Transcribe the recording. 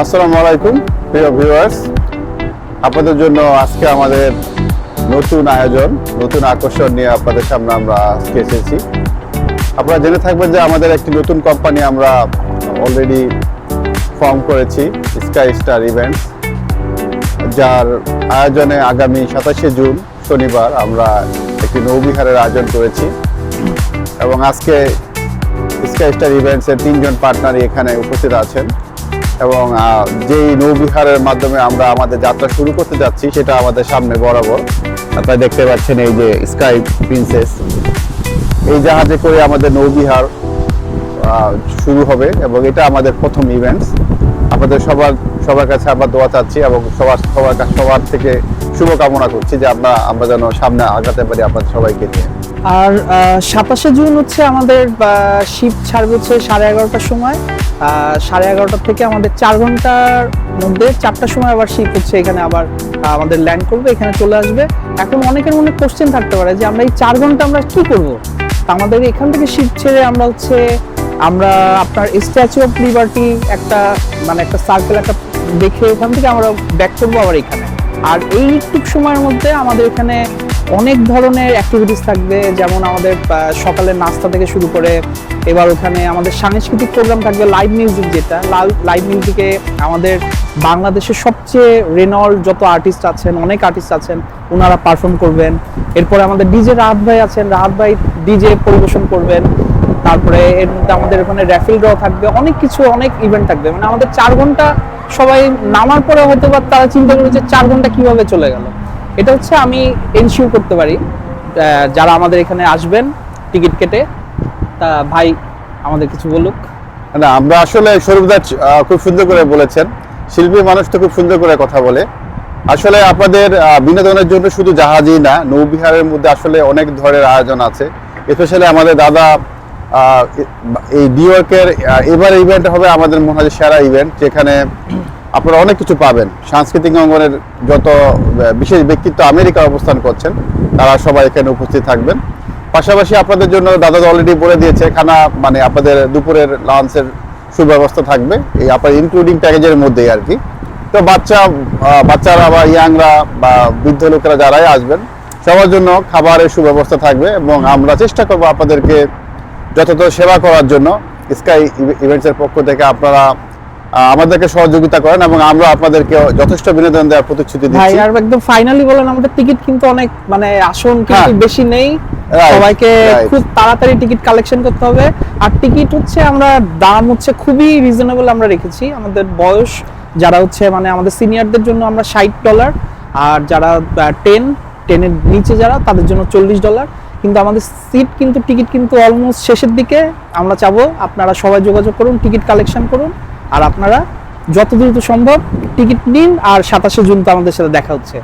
আসসালামু আলাইকুম প্রিয় ভিউয়ার্স, আপনাদের জন্য আজকে আমাদের নতুন আয়োজন, নতুন আকর্ষণ নিয়ে আপনাদের সামনে আমরা আজকে এসেছি। আপনারা জেনে থাকবেন যে আমাদের একটি নতুন কোম্পানি আমরা অলরেডি ফর্ম করেছি, স্কাই স্টার ইভেন্টস, যার আয়োজনে আগামী 27শে জুন শনিবার আমরা একটি নৌবিহারের আয়োজন করেছি এবং আজকে স্কাই স্টার ইভেন্টসের 3জন পার্টনারই এখানে উপস্থিত আছেন এবং যেই নৌবিহারের মাধ্যমে আমরা আমাদের যাত্রা শুরু করতে যাচ্ছি সেটা আমাদের সামনে বরাবর আপনারা দেখতে পাচ্ছেন। এই যে স্কাই প্রিন্সেস, এই জাহাজে করে আমাদের নৌবিহার শুরু হবে এবং এটা আমাদের প্রথম ইভেন্টস। আপনাদের সবার কাছে আমরা দোয়া চাচ্ছি এবং সবার থেকে শুভকামনা করছি যে আমরা যেন সামনে আগাতে পারি আপনাদের সবাইকে নিয়ে। আর 27শে জুন হচ্ছে আমাদের শিপ ছাড়বে হচ্ছে 11:30টার সময়। 11:30 থেকে আমাদের 4 ঘন্টার মধ্যে 4টার সময় আবার শিপ হচ্ছে এখানে আবার আমাদের ল্যান্ড করবে, এখানে চলে আসবে। এখন অনেকের মনে কোশ্চেন থাকতে পারে যে আমরা এই 4 ঘন্টা আমরা কি করব। আমাদের এখান থেকে শিপ ছেড়ে আমরা আপনার স্ট্যাচু অফ লিবার্টি একটা সার্কেল একটা দেখে ওখান থেকে আমরা ব্যাক করবো আবার এখানে। আর এই একটু সময়ের মধ্যে আমাদের এখানে অনেক ধরনের অ্যাক্টিভিটিস থাকবে, যেমন আমাদের সকালের নাস্তা থেকে শুরু করে এবার ওখানে আমাদের সাংস্কৃতিক প্রোগ্রাম থাকবে, লাইভ মিউজিক, যেটা লাইভ মিউজিকে আমাদের বাংলাদেশের সবচেয়ে রেনল্ড যত আর্টিস্ট আছেন, অনেক আর্টিস্ট আছেন, ওনারা পারফর্ম করবেন। এরপরে আমাদের ডিজে রাহাত ভাই আছেন, রাহাত ভাই ডিজে পরিবেশন করবেন। তারপরে এর মধ্যে আমাদের ওখানে র্যাফেল ড্র থাকবে, অনেক কিছু, অনেক ইভেন্ট থাকবে। মানে আমাদের 4 ঘন্টা সবাই নামার পরে হয়তো বা তারা চিন্তা করে যে 4 ঘন্টা কিভাবে চলে গেল। এটা হচ্ছে আমি এনশিওর করতে পারি যারা আমাদের এখানে আসবেন টিকিট কেটে। তা ভাই আমাদের কিছু বলুক। না, আমরা আসলে স্বরূপদা খুব সুন্দর করে বলেছেন, শিল্পী মানুষ তো খুব সুন্দর করে কথা বলে। আসলে আপনাদের বিনোদনের জন্য শুধু জাহাজই না, নৌবিহারের মধ্যে আসলে অনেক ধরনের আয়োজন আছে। স্পেশালি আমাদের দাদা এই নিউইয়র্কের এবার ইভেন্ট হবে আমাদের মনে হয় সেরা ইভেন্ট, যেখানে আপনারা অনেক কিছু পাবেন। সাংস্কৃতিক অঙ্গনের যত বিশেষ ব্যক্তিত্ব আমেরিকা অবস্থান করছেন তারা সবাই এখানে উপস্থিত থাকবেন। পাশাপাশি আপনাদের জন্য দাদা অলরেডি বলে দিয়েছে খানা, মানে আপনাদের দুপুরের লাঞ্চের সুব্যবস্থা থাকবে, এই আপনার ইনক্লুডিং প্যাকেজের মধ্যেই আর কি। তো বাচ্চারা বা ইয়াংরা বা বৃদ্ধ লোকেরা যারাই আসবেন সবার জন্য খাবারের সুব্যবস্থা থাকবে এবং আমরা চেষ্টা করবো আপনাদেরকে যথাযথ সেবা করার জন্য। স্কাই ইভেন্টসের পক্ষ থেকে আপনারা আমাদেরকে সহযোগিতা করেন এবং আমরা আপনাদেরকে যথেষ্ট বিনোদন দেওয়ার প্রতিশ্রুতি দিচ্ছি। ভাই আর একদম ফাইনালি বলেন, আমাদের টিকিট কিন্তু অনেক আসন কিন্তু বেশি নেই, সবাইকে খুব তাড়াতাড়ি টিকিট কালেকশন করতে হবে। আর টিকিট হচ্ছে আমরা দাম হচ্ছে খুবই রিজনেবল আমরা রেখেছি। আমাদের বয়স যারা হচ্ছে আমাদের সিনিয়রদের জন্য আমরা $60, আর যারা 10-এর নিচে যারা তাদের জন্য $40। কিন্তু আমাদের সিট কিন্তু টিকিট কিন্তু অলমোস্ট শেষের দিকে। আমরা চাবো আপনারা সবাই যোগাযোগ করুন, টিকিট কালেকশন করুন, আর আপনারা যত দ্রুত সম্ভব টিকিট নিন। আর 27শে জুন তো আমাদের সাথে দেখা হচ্ছে।